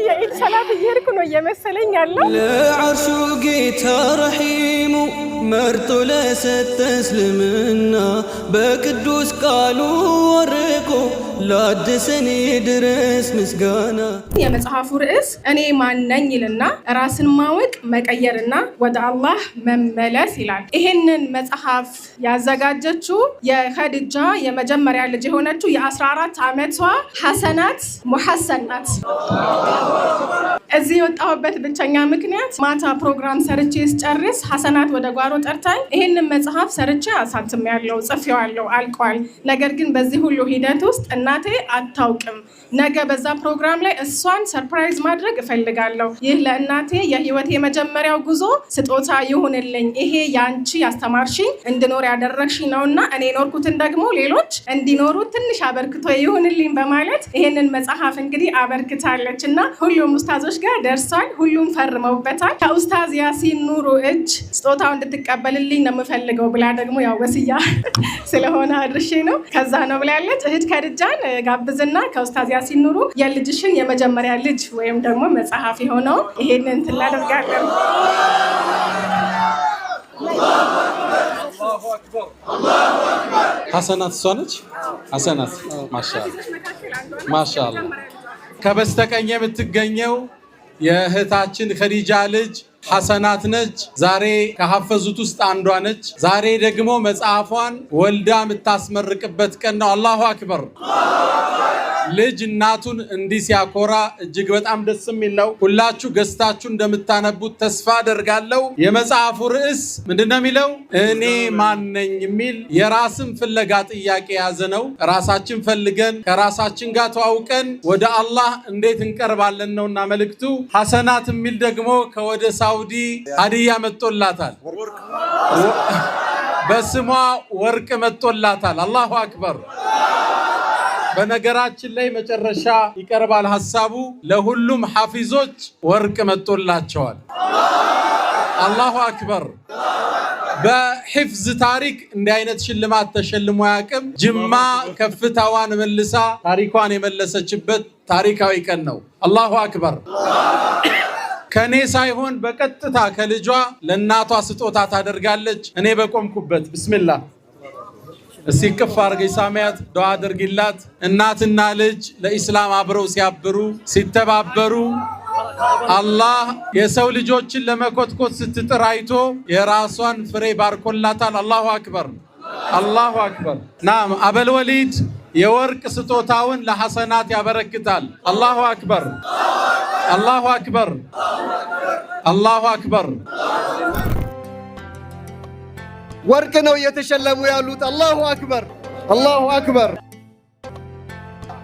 የኢድ ሰላት እየሄድኩ ነው እየመሰለኝ ያለው። ለዓርሹ ጌታ ረሒሙ መርጦ ለሰጠ እስልምና በቅዱስ ቃሉ ወርቆ ላድሰን ድረስ ምስጋና። የመጽሐፉ ርዕስ እኔ ማን ነኝ ይልና ራስን ማወቅ መቀየርና ወደ አላህ መመለስ ይላል። ይህንን መጽሐፍ ያዘጋጀችው የኸዲጃ የመጀመሪያ ልጅ የሆነችው የ14 ዓመቷ ሐሰናት ሙሐሰን ናት። እዚህ የወጣሁበት ብቸኛ ምክንያት ማታ ፕሮግራም ሰርቼ ስጨርስ ሐሰናት ወደ ጓሮ ጠርታኝ ይህንን መጽሐፍ ሰርቼ አሳትሜያለሁ፣ ጽፌዋለሁ፣ አልቋል። ነገር ግን በዚህ ሁሉ ሂደት ውስጥ እናቴ አታውቅም። ነገ በዛ ፕሮግራም ላይ እሷን ሰርፕራይዝ ማድረግ እፈልጋለሁ። ይህ ለእናቴ የህይወት የመጀመሪያው ጉዞ ስጦታ ይሁንልኝ። ይሄ ያንቺ ያስተማርሽኝ እንድኖር ያደረግሽኝ ነውና እኔ ኖርኩትን ደግሞ ሌሎች እንዲኖሩ ትንሽ አበርክቶ ይሁንልኝ በማለት ይሄንን መጽሐፍ እንግዲህ አበርክታለች እና ሁሉም ኡስታዞች ጋር ደርሷል። ሁሉም ፈርመውበታል። ከኡስታዝ ያሲን ኑሩ እጅ ስጦታው እንድትቀበልልኝ ነው የምፈልገው ብላ ደግሞ ያው ወስያ ስለሆነ አድርሼ ነው ከዛ ነው ብላለች። እህት ኸዲጃን ጋብዝና ከኡስታዝ ያሲን ኑሩ የልጅሽን የመጀመሪያ ልጅ ወይም ደግሞ መጽሐፍ የሆነው ይሄንን ትላደርጋለን። ሐሰናት እሷ ነች። ሐሰናት ማሻአላ ከበስተቀኝ የምትገኘው የእህታችን ኸዲጃ ልጅ ሐሰናት ነች። ዛሬ ከሐፈዙት ውስጥ አንዷ ነች። ዛሬ ደግሞ መጽሐፏን ወልዳ የምታስመርቅበት ቀን ነው። አላሁ አክበር። ልጅ እናቱን እንዲህ ሲያኮራ እጅግ በጣም ደስ የሚል ነው። ሁላችሁ ገዝታችሁ እንደምታነቡት ተስፋ አደርጋለሁ። የመጽሐፉ ርዕስ ምንድነው የሚለው? እኔ ማን ነኝ የሚል የራስን ፍለጋ ጥያቄ የያዘ ነው። ራሳችን ፈልገን ከራሳችን ጋር ተዋውቀን ወደ አላህ እንዴት እንቀርባለን ነውና መልእክቱ። ሐሰናት የሚል ደግሞ ከወደ ሳውዲ ሀዲያ መጥቶላታል። በስሟ ወርቅ መጥቶላታል። አላሁ አክበር። በነገራችን ላይ መጨረሻ ይቀርባል ሐሳቡ። ለሁሉም ሐፊዞች ወርቅ መጥቶላቸዋል። አላሁ አክበር። በሂፍዝ ታሪክ እንዲህ አይነት ሽልማት ተሸልሞ ያቅም። ጅማ ከፍታዋን መልሳ ታሪኳን የመለሰችበት ታሪካዊ ቀን ነው። አላሁ አክበር። ከኔ ሳይሆን በቀጥታ ከልጇ ለእናቷ ስጦታ ታደርጋለች። እኔ በቆምኩበት ቢስሚላህ እስቲ ቅፍ አድርገሽ ሳሚያት ዱዓ አድርጊላት። እናትና ልጅ ለኢስላም አብረው ሲያብሩ ሲተባበሩ አላህ የሰው ልጆችን ለመኮትኮት ስትጥር አይቶ የራሷን ፍሬ ባርኮላታል። አላሁ አክበር፣ አላሁ አክበር። ናም አበል ወሊድ የወርቅ ስጦታውን ለሐሰናት ያበረክታል። አላሁ አክበር፣ አላሁ አክበር፣ አላሁ አክበር። ወርቅ ነው እየተሸለሙ ያሉት። አላሁ አክበር፣ አላሁ አክበር፣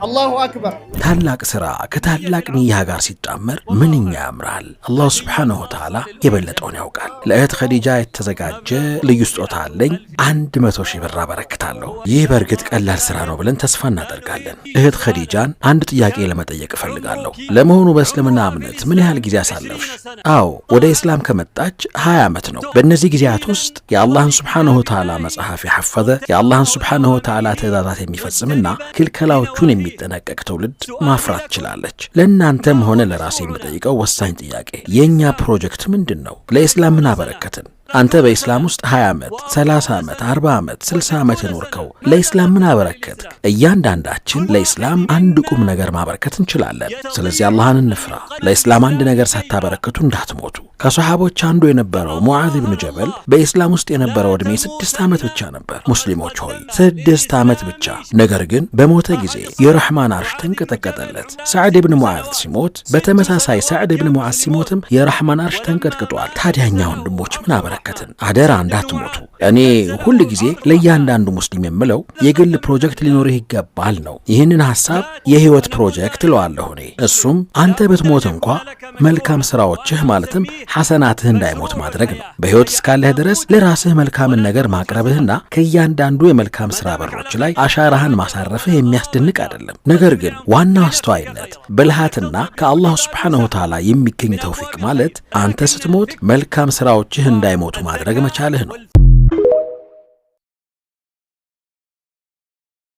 አላሁ አክበር። ታላቅ ሥራ ከታላቅ ንያ ጋር ሲጣመር ምንኛ ያምራል። አላህ ሱብሓነሁ ወተዓላ የበለጠውን ያውቃል። ለእህት ኸዲጃ የተዘጋጀ ልዩ ስጦታ አለኝ። 100 ሺህ ብር አበረክታለሁ። ይህ በእርግጥ ቀላል ሥራ ነው ብለን ተስፋ እናደርጋለን። እህት ኸዲጃን አንድ ጥያቄ ለመጠየቅ እፈልጋለሁ። ለመሆኑ በእስልምና እምነት ምን ያህል ጊዜ አሳለፍሽ? አዎ ወደ ኢስላም ከመጣች 20 ዓመት ነው። በእነዚህ ጊዜያት ውስጥ የአላህን ሱብሓነሁ ወተዓላ መጽሐፍ የሐፈዘ የአላህን ሱብሓነሁ ወተዓላ ትእዛዛት የሚፈጽምና ክልከላዎቹን የሚጠነቀቅ ትውልድ ማፍራት ችላለች። ለእናንተም ሆነ ለራሴ የምጠይቀው ወሳኝ ጥያቄ የኛ ፕሮጀክት ምንድነው? ለኢስላም ምን አበረከትን? አንተ በኢስላም ውስጥ 20 ዓመት 30 ዓመት 40 ዓመት 60 ዓመት የኖርከው ለኢስላም ምን አበረከትክ? እያንዳንዳችን ለኢስላም አንድ ቁም ነገር ማበረከት እንችላለን። ስለዚህ አላህን እንፍራ። ለኢስላም አንድ ነገር ሳታበረከቱ እንዳትሞቱ። ከሰሃቦች አንዱ የነበረው ሙዓዝ ኢብኑ ጀበል በኢስላም ውስጥ የነበረው ዕድሜ 6 ዓመት ብቻ ነበር። ሙስሊሞች ሆይ 6 ዓመት ብቻ። ነገር ግን በሞተ ጊዜ የረሕማን አርሽ ተንቀጠቀጠለት። ሰዕድ ኢብኑ ሙዓዝ ሲሞት በተመሳሳይ ሰዕድ ኢብኑ ሙዓዝ ሲሞትም የረሕማን አርሽ ተንቀጥቅጧል። ታዲያኛ ወንድሞች ምን አበረከትን? አደራ እንዳትሞቱ። እኔ ሁል ጊዜ ለእያንዳንዱ ሙስሊም የምለው የግል ፕሮጀክት ሊኖርህ ይገባል ነው። ይህንን ሐሳብ የህይወት ፕሮጀክት እለዋለሁ እኔ። እሱም አንተ ብትሞት እንኳ መልካም ስራዎችህ ማለትም ሐሰናትህ እንዳይሞት ማድረግ ነው። በህይወት እስካለህ ድረስ ለራስህ መልካምን ነገር ማቅረብህና ከእያንዳንዱ የመልካም ስራ በሮች ላይ አሻራህን ማሳረፍህ የሚያስደንቅ አይደለም። ነገር ግን ዋናው አስተዋይነት ብልሃትና ከአላህ ሱብሓነሁ ወተዓላ የሚገኝ ተውፊቅ ማለት አንተ ስትሞት መልካም ስራዎችህ እንዳይሞቱ ማድረግ መቻልህ ነው።